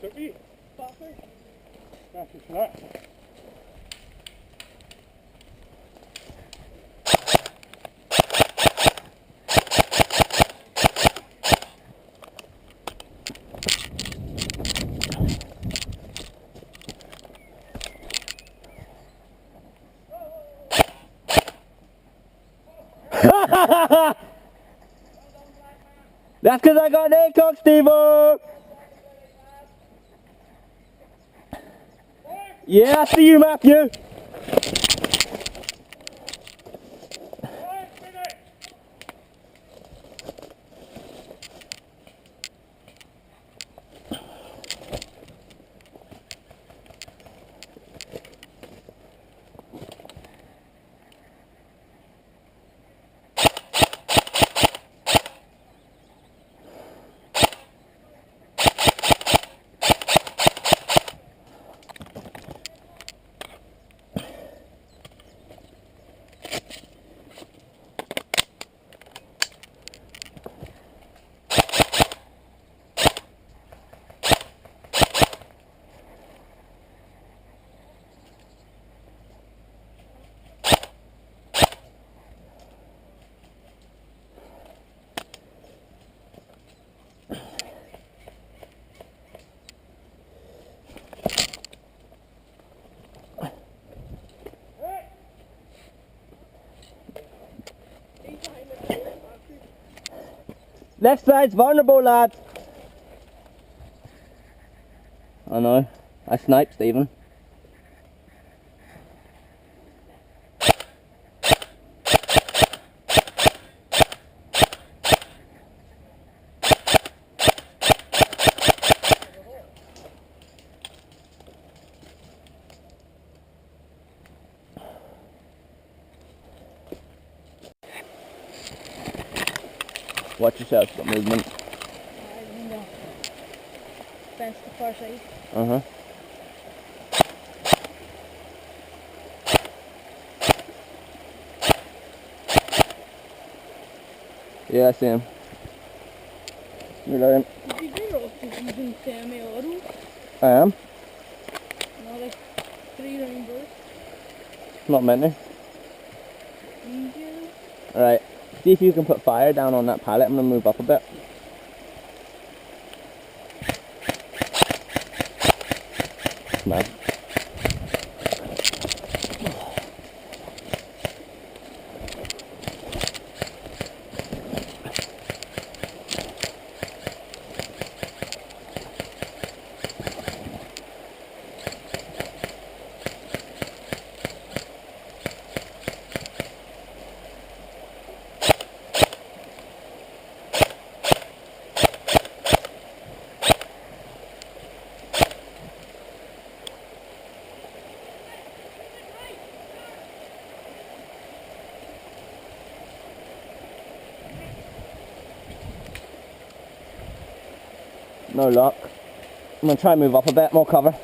Turkey? Coffee? That's just that. That's because I got an ACOG, Steve-o! Yeah, I see you, Matthew! Left side's vulnerable, lad. I know. I sniped Stephen. Watch yourself, got movement. I know. Fence the far side. Uh-huh. Yeah, I see him. Reload him. Did you do roasted using semi-auto? I am. No, like 3 round bursts. Not many. Easier. Alright. See if you can put fire down on that pallet. I'm gonna move up a bit. Come on. No luck. I'm gonna try and move up a bit, more cover.